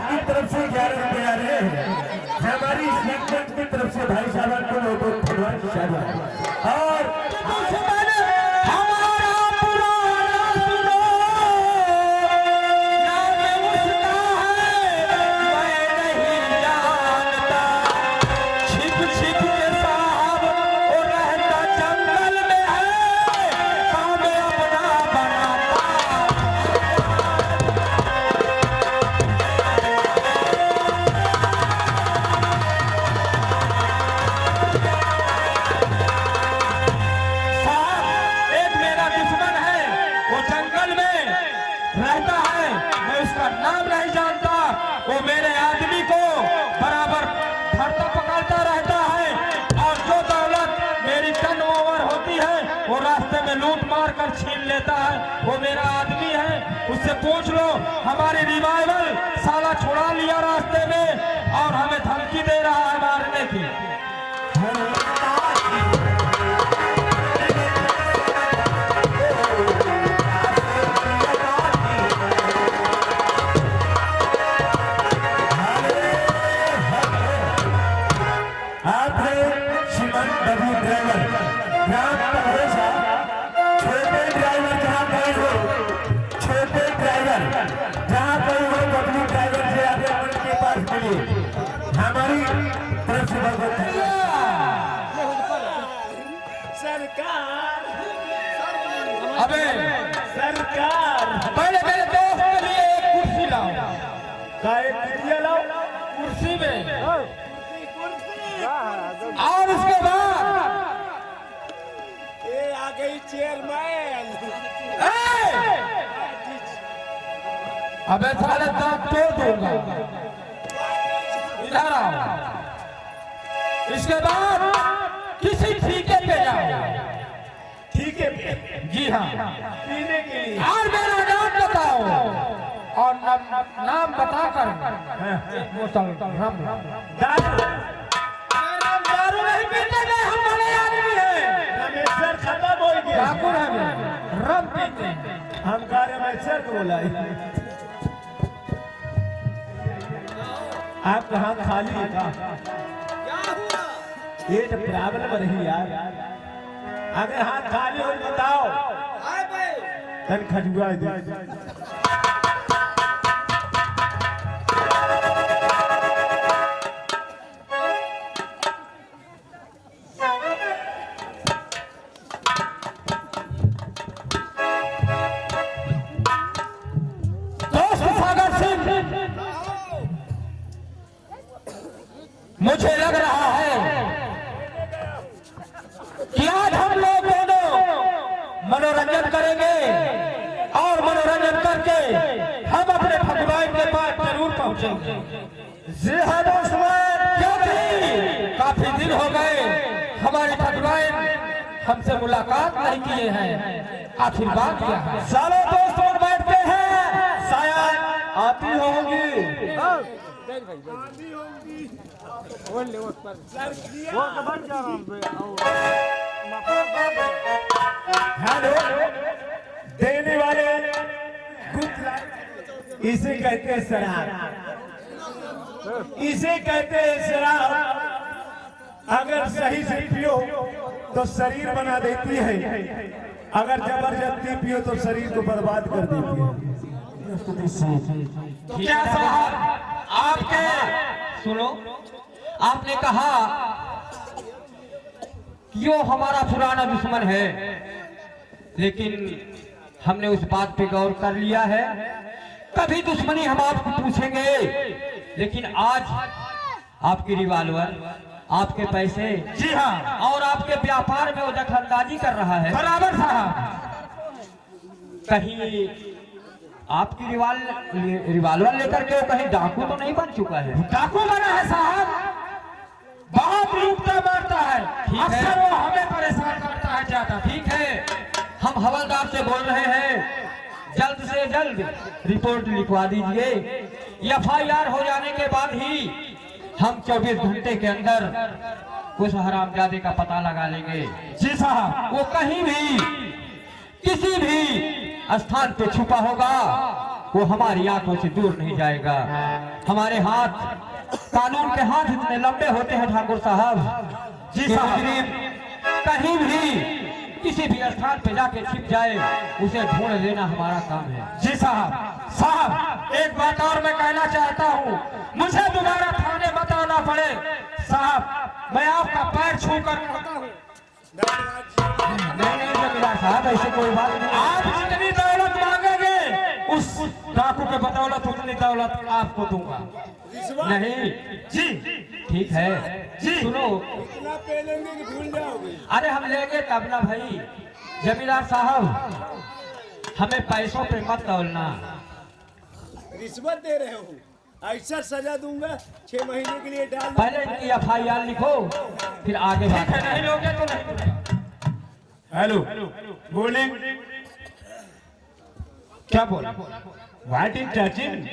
की तरफ से 11 रुपए आ रहे हैं। हमारी सेगमेंट की तरफ से भाई साहब को लोगों और नाम नहीं जानता, वो मेरे आदमी को बराबर धरता पकड़ता रहता है और जो दौलत मेरी टर्न ओवर होती है वो रास्ते में लूट मार कर छीन लेता है। वो मेरा आदमी है, उससे पूछ लो। हमारी रिवाइवल साला छुड़ा लिया रास्ते में और हमें धमकी दे रहा है मारने की। हमारी तरफ से सरकार, अबे सरकार पहले मेरे दोस्त के लिए एक कुर्सी लाओ। लाओ कुर्सी में और उसके बाद ये आ गई चेयरमैन। अबे साले दांत तोड़ दूंगा। इधर आओ। इसके बाद किसी ठीके पे जाओ। ठीके पे? जी हाँ, पीने के लिए। और मेरा नाम बताओ और नाम बताकर एक बोतल रम। दारू नहीं पीते हैं, हम बड़े आदमी हैं। रमेश्वर खत्म हो गया। ठाकुर है, रम पीते हैं। हम रमेश्वर को बोला आप कहाँ खाली है का? ये तो प्रॉब्लम रही यार। अगर हाथ खाली हो बताओ तन खजुआ दे। मुझे लग रहा है कि आज हम लोग दोनों मनोरंजन करेंगे और मनोरंजन करके हम अपने भगवान के पास जरूर पहुंचेंगे। जी हाँ दोस्तों, क्योंकि काफी दिन हो गए हमारे भगवान हमसे मुलाकात नहीं किए हैं। आखिर बात क्या है? सालों दोस्तों बैठते हैं, शायद आती होगी। हेलो, देने वाले इसे कहते हैं शराब, इसे कहते हैं शराब। अगर सही से पियो तो शरीर बना देती है, अगर जबरदस्ती पियो तो शरीर को बर्बाद कर देती है। क्या साहब, आपके सुनो, आपने कहा कि वो हमारा पुराना दुश्मन है, लेकिन हमने उस बात पे गौर कर लिया है। कभी दुश्मनी हम आपको पूछेंगे, लेकिन आज आपकी रिवाल्वर, आपके पैसे, जी हाँ, और आपके व्यापार में वो दखलंदाजी कर रहा है। बराबर साहब, कहीं आपकी रिवाल्वर लेकर के कहीं डाकू तो नहीं बन चुका है? डाकू बना है साहब, बहुत लूटता मारता है, अक्सर वो हमें परेशान करता है ज्यादा। ठीक है, हम हवलदार से बोल रहे हैं, जल्द से जल्द रिपोर्ट लिखवा दीजिए। FIR हो जाने के बाद ही हम 24 घंटे के अंदर उस हरामजादे का पता लगा लेंगे। जी साहब, वो कहीं भी किसी भी स्थान पे छुपा होगा, वो हमारी आंखों से दूर नहीं जाएगा। हमारे हाथ, कानून के हाथ इतने लंबे होते हैं ठाकुर साहब। जी साहब, कहीं भी किसी भी स्थान पे जाके छिप जाए, उसे ढूंढ लेना हमारा काम है। जी साहब। साहब, एक बात और मैं कहना चाहता हूँ, मुझे दोबारा थाने बताना पड़े साहब, मैं आपका पैर छू कर कहता हूँ। नहीं जमींदार साहब, ऐसे कोई बात नहीं। आप जितनी दौलत मांगेंगे, उस डाकू के बदौलत उतनी दौलत आपको दूंगा। नहीं जी, ठीक है जी। सुनो, इतना पे लेंगे कि भूल जाओगे। अरे हम लेंगे तब ना भाई। जमींदार साहब, हमें पैसों पे मत तौलना। रिश्वत दे रहे हो, ऐसा सजा दूंगा 6 महीने के लिए डाल। पहले इनकी FIR लिखो, फिर आगे बात। नहीं लोगे तो नहीं। हेलो, बोले क्या बोला? What is touching?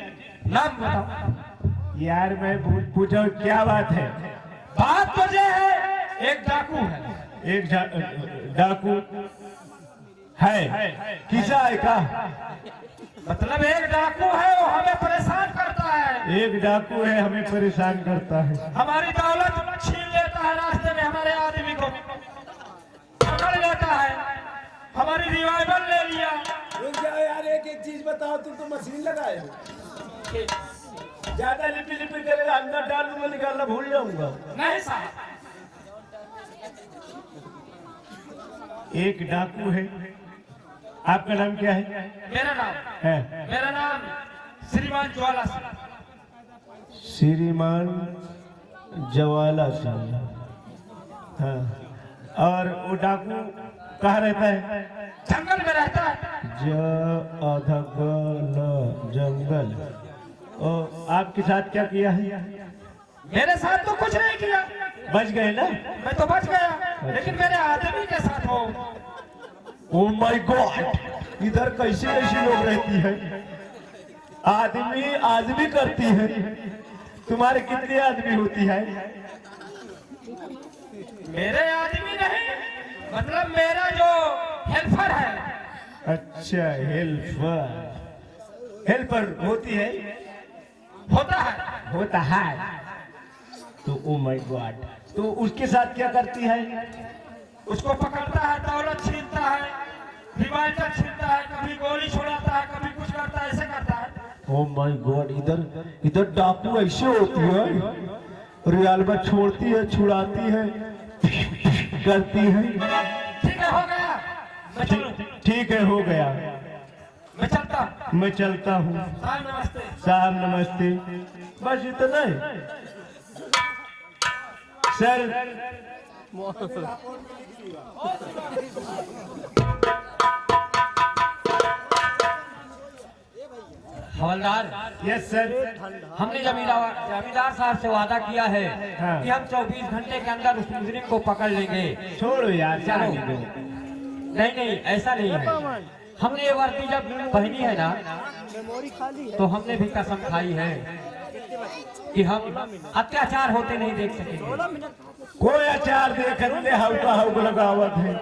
नाम बताओ। यार मैं पूछा क्या बात है? बात तो ये है, एक डाकू है। एक डाकू है, किसा है का? मतलब एक डाकू है, वो हमें परेशान करता है। एक डाकू है, हमें परेशान करता है। हमारी दौलत छीन लेता है, रास्ते में हमारे आदमी को पकड़ लेता है, हमारी रिवाइवल ले लिया। रुक जाओ यार, एक चीज बताओ, तुम तो मशीन लगाए हो। ज्यादा लिपि लिपि करेगा, अंदर डाल दूंगा, निकालना भूल जाऊंगा। नहीं साहब, एक डाकू है। आपका नाम क्या है? मेरा नाम श्रीमान ज्वाला सिंह। श्रीमान ज्वाला सिंह। हाँ, और वो डाकू कहाँ रहता है? जंगल में रहता है। जंगल। और आपके साथ क्या किया है? मेरे साथ तो कुछ नहीं किया। बच गए ना? मैं तो बच गया, लेकिन मेरे आदमी के साथ हो। ओह माय गॉड, इधर कैसे कैसे लोग रहती है? आदमी करती है। तुम्हारे कितने आदमी होती है? मेरे आदमी नहीं, मतलब मेरा जो हेल्पर है। अच्छा, हेल्पर होती है? होता है। तो ओ माय गॉड, तो उसके साथ क्या करती है? उसको पकड़ता है, दौलत छीनता है, रिवाल्वर छीनता है, कभी गोली छोड़ाता है, कभी कुछ करता है, ऐसे करता है। ओ माय गॉड, इधर डाकू ऐसे होती है, रिवाल्वर छोड़ती है, छुड़ाती है, करती है। ठीक है, हो गया, मैं चलूं? ठीक है, हो गया, मैं चलता हूँ। साहब नमस्ते। साहब नमस्ते। बस इतना ही सर। हवलदार, यस सर। हमने जमींदार साहब से वादा किया है हाँ। कि हम 24 घंटे के अंदर उस मुजरिम को पकड़ लेंगे। छोड़ो यार, चलो। जाने दो। नहीं, ऐसा नहीं है। हमने ये वर्दी जब पहनी है ना, तो हमने भी कसम खाई है कि हम अत्याचार होते नहीं देख सकेंगे। कोई अचार देखते हाउ लगावत है।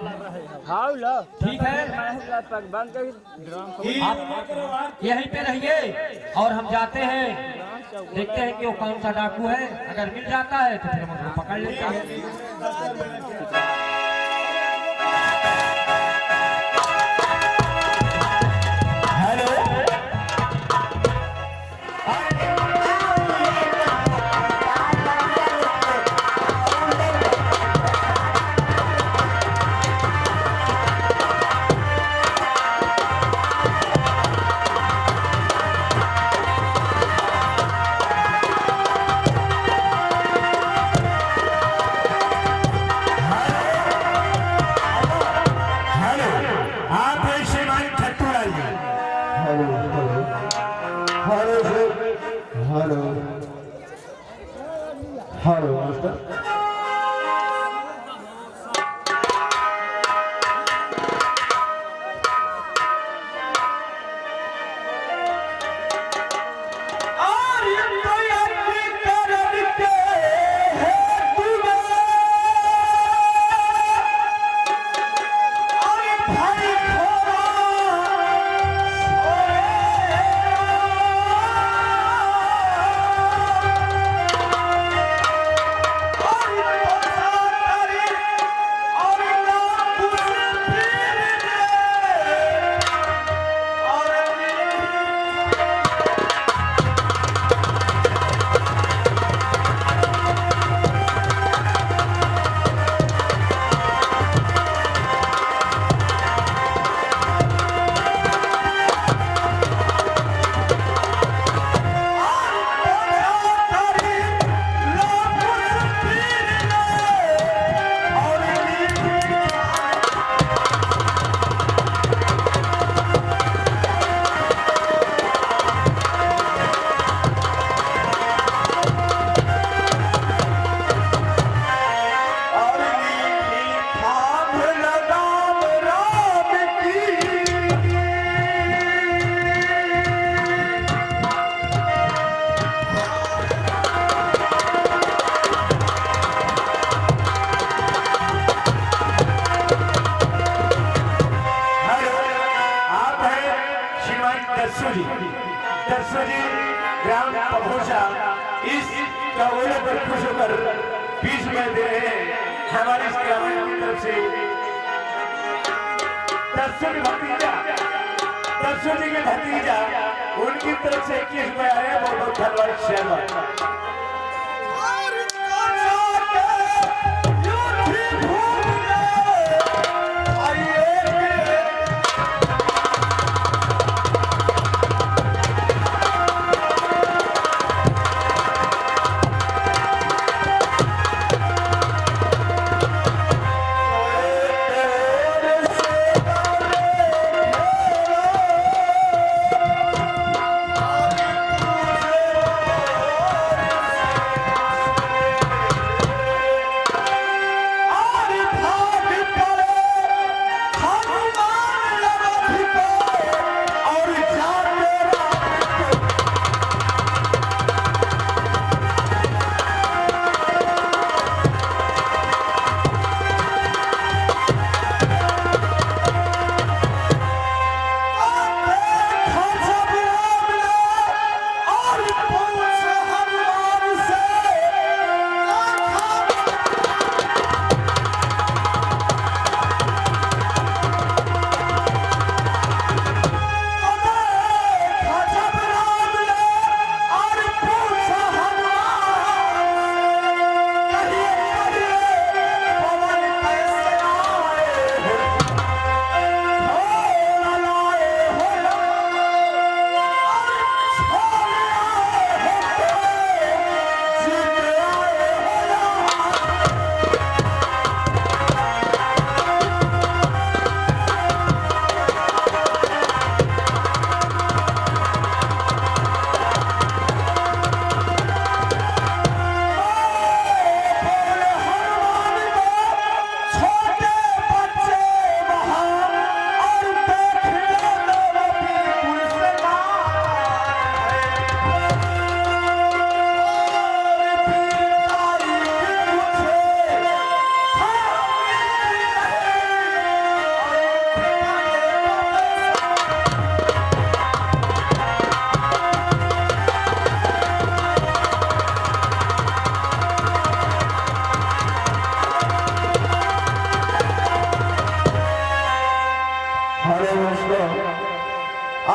ठीक है, आप यहीं पे रहिए और हम जाते हैं, देखते हैं कि वो कौन सा डाकू है। अगर मिल जाता है तो फिर हम उसको पकड़ लेते हैं। Hello master. और ये कोई अपनी करम के इस चौगोले पर खुश होकर बीच में दे रहे हैं हमारे इस ग्रामीण की तरफ से दर्शु जी के भतीजा उनकी तरफ से 21 में आए हैं। बहुत बहुत धन्यवाद शेयर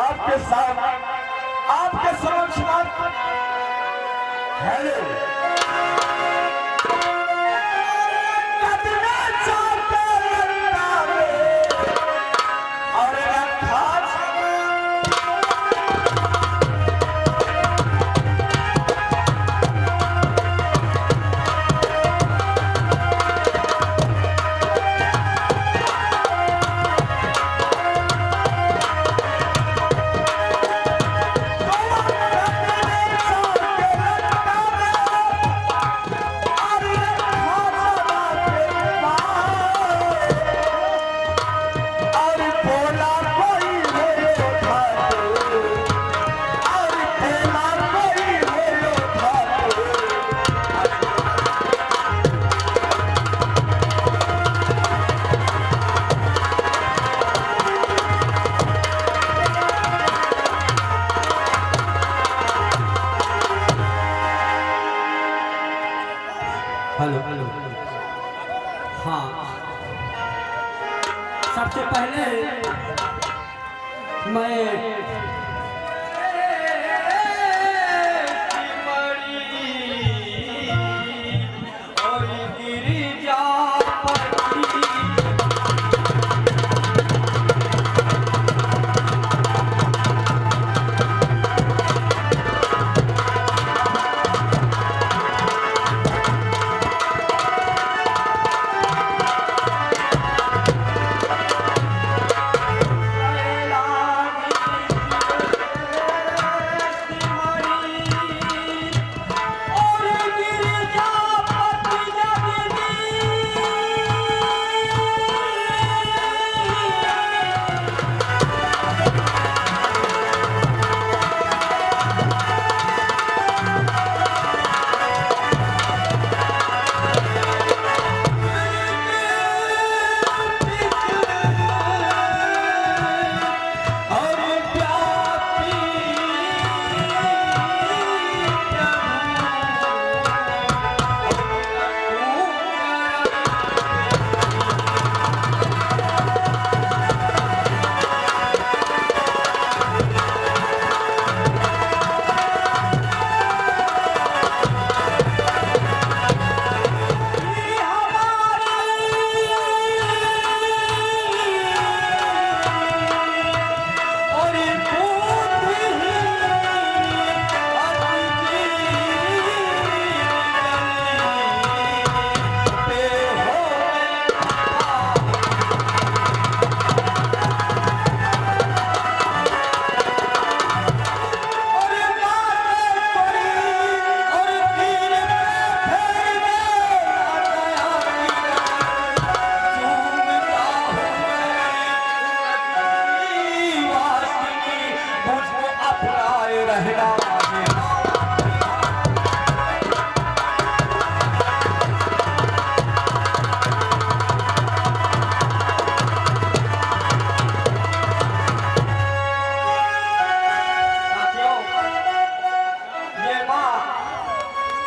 आपके साथ आपके समक्ष हेलो हेलो हाँ, सबसे पहले मैं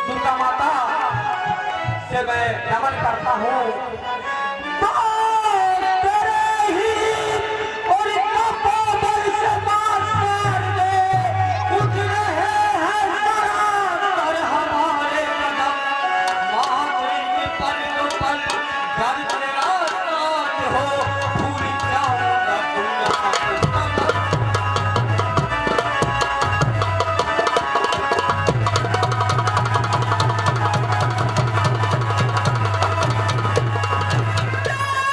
दुर्गा माता से मैं नमन करता हूँ। God